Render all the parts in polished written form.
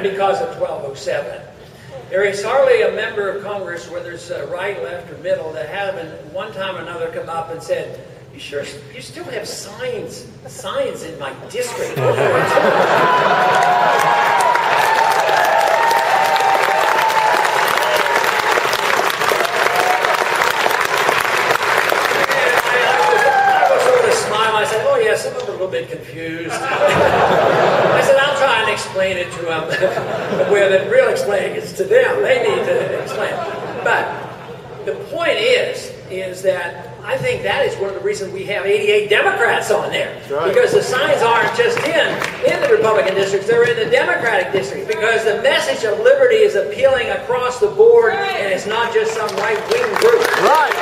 because of 1207. There is hardly a member of Congress, whether it's right, left, or middle, that haven't one time or another come up and said, you still have signs in my district. Some of them are a little bit confused. I said, I'll try and explain it to them. Where the real explaining is to them. They need to explain it. But the point is that I think that is one of the reasons we have 88 Democrats on there. Right. Because the signs aren't just in the Republican districts, they're in the Democratic districts. Because the message of liberty is appealing across the board, and it's not just some right-wing group. Right.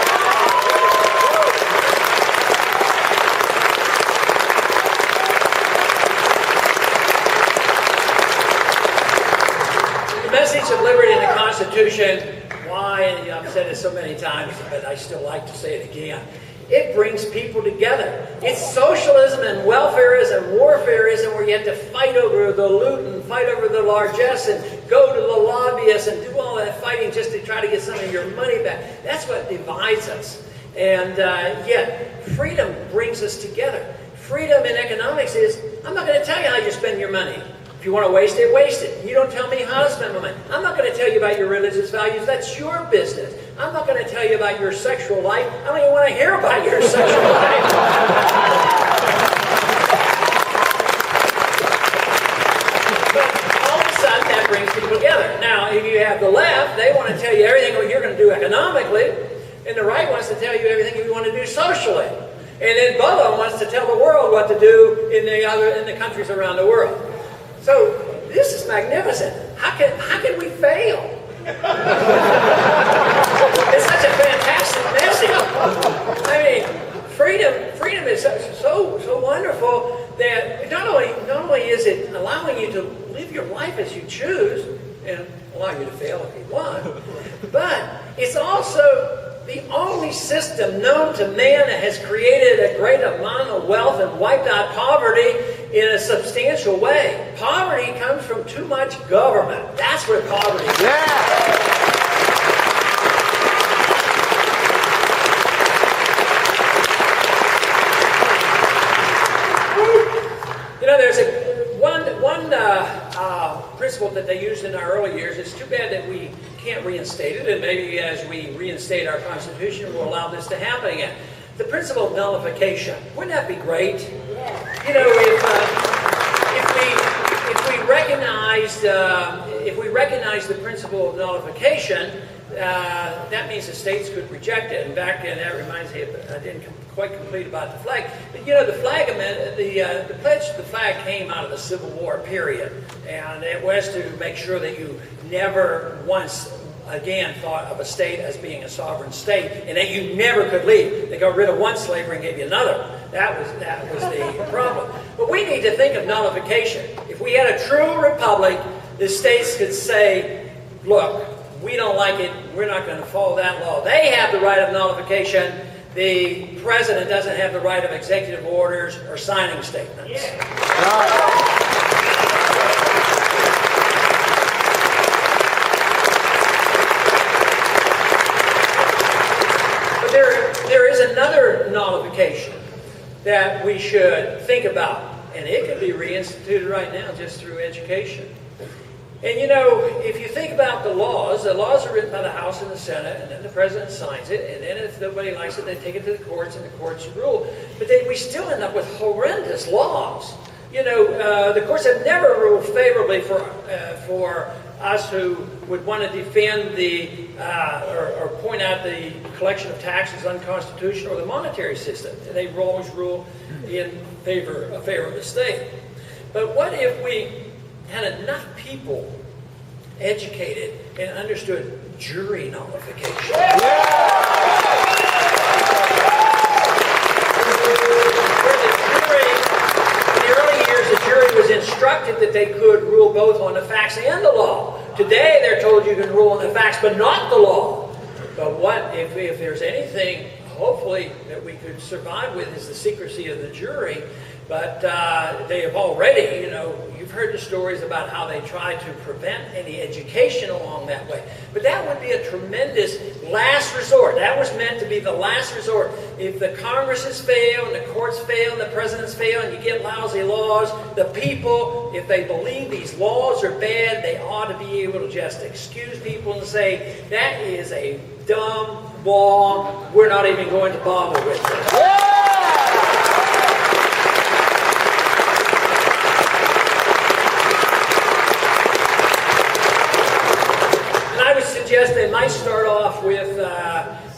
Of liberty in the Constitution, why, I've said it so many times, but I still like to say it again, it brings people together. It's socialism and welfareism, warfareism, where you have to fight over the loot and fight over the largesse and go to the lobbyists and do all that fighting just to try to get some of your money back. That's what divides us. And yet, freedom brings us together. Freedom in economics is, I'm not going to tell you how you spend your money. If you want to waste it, waste it. You don't tell me how to spend my money. I'm not going to tell you about your religious values. That's your business. I'm not going to tell you about your sexual life. I don't even want to hear about your sexual life. But all of a sudden, that brings people together. Now, if you have the left, they want to tell you everything what you're going to do economically, and the right wants to tell you everything you want to do socially. And then both of them wants to tell the world what to do in the countries around the world. So this is magnificent. How can we fail? It's such a fantastic message. I mean, freedom is so wonderful that not only is it allowing you to live your life as you choose and allow you to fail if you want, but it's also the only system known to man that has created a great amount of wealth and wiped out poverty in a substantial way. Poverty comes from too much government. That's where poverty is. Yeah. You know, there's one principle that they used in our early years. It's too bad that we can't reinstate it, and maybe as we reinstate our Constitution, we'll allow this to happen again. The principle of nullification. Wouldn't that be great? You know, if we recognize the principle of nullification, that means the states could reject it. And back then, that reminds me, I didn't quite complete about the flag. But you know, the flag amendment, the pledge to the flag came out of the Civil War period, and it was to make sure that you never once again thought of a state as being a sovereign state, and that you never could leave. They got rid of one slavery and gave you another. That was the problem. But we need to think of nullification. If we had a true republic, the states could say, look, we don't like it, we're not going to follow that law. They have the right of nullification. The president doesn't have the right of executive orders or signing statements. Yeah. There is another nullification that we should think about, and it could be reinstituted right now just through education. And you know, if you think about the laws are written by the House and the Senate, and then the President signs it, and then if nobody likes it, they take it to the courts, and the courts rule. But then we still end up with horrendous laws. You know, the courts have never ruled favorably for us who would want to defend or point out the collection of taxes unconstitutional or the monetary system. They always rule in favor of the state. But what if we had enough people educated and understood jury nullification? The jury was instructed that they could rule both on the facts and the law. Today, they're told you can rule on the facts, but not the law. But what if there's anything, hopefully, that we could survive with is the secrecy of the jury. But they have already, you know, you've heard the stories about how they try to prevent any education along that way. But that would be a tremendous last resort. That was meant to be the last resort. If the Congresses fail, and the courts fail, and the presidents fail, and you get lousy laws, the people, if they believe these laws are bad, they ought to be able to just excuse people and say, that is a dumb law, we're not even going to bother with it. Yeah! Suggest they might start off with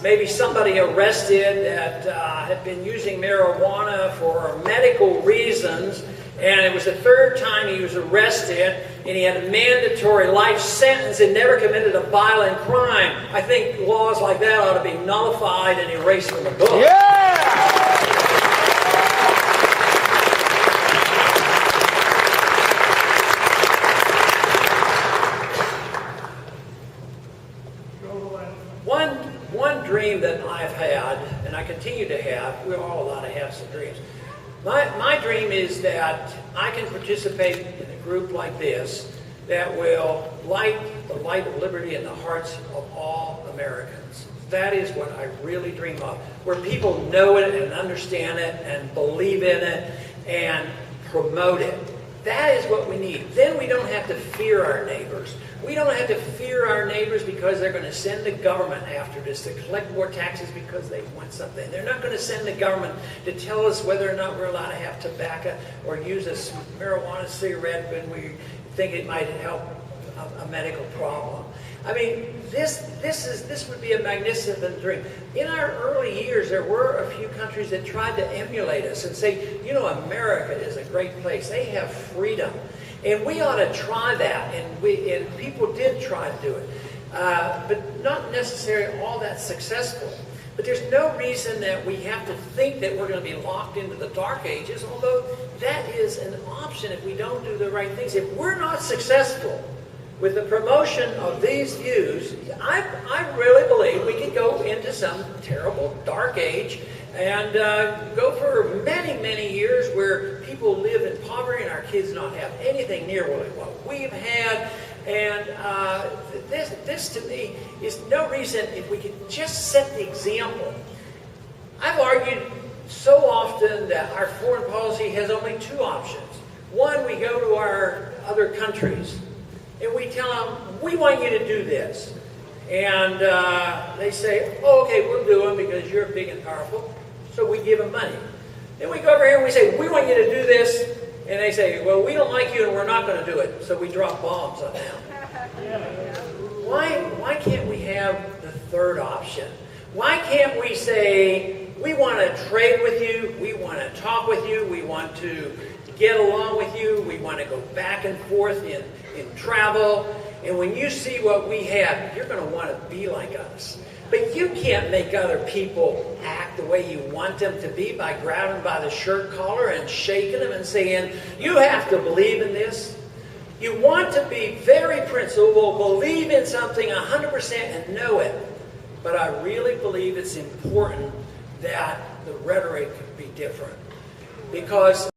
maybe somebody arrested that had been using marijuana for medical reasons, and it was the third time he was arrested, and he had a mandatory life sentence and never committed a violent crime. I think laws like that ought to be nullified and erased from the book. Yeah! One dream that I've had, and I continue to have, we're all allowed to have some dreams. My dream is that I can participate in a group like this that will light the light of liberty in the hearts of all Americans. That is what I really dream of, where people know it and understand it and believe in it and promote it. That is what we need. Then we don't have to fear our neighbors. We don't have to fear our neighbors because they're going to send the government after us to collect more taxes because they want something. They're not going to send the government to tell us whether or not we're allowed to have tobacco or use a marijuana cigarette when we think it might help a medical problem. I mean, this would be a magnificent dream. In our early years, there were a few countries that tried to emulate us and say, you know, America is a great place. They have freedom. And we ought to try that. And people did try to do it. But not necessarily all that successful. But there's no reason that we have to think that we're going to be locked into the dark ages, although that is an option if we don't do the right things. If we're not successful with the promotion of these views, I really believe we could go into some terrible dark age and go for many, many years where people live in poverty and our kids not have anything near what we've had. And this to me is no reason if we could just set the example. I've argued so often that our foreign policy has only two options. One, we go to our other countries and we tell them, we want you to do this. And they say, oh, okay, we'll do them because you're big and powerful. So we give them money. Then we go over here and we say, we want you to do this. And they say, well, we don't like you and we're not going to do it. So we drop bombs on them. Why can't we have the third option? Why can't we say, we want to trade with you, we want to talk with you, we want to get along with you, we want to go back and forth in travel, and when you see what we have, you're going to want to be like us. But you can't make other people act the way you want them to be by grabbing them by the shirt collar and shaking them and saying, you have to believe in this. You want to be very principled, believe in something 100% and know it. But I really believe it's important that the rhetoric be different. Because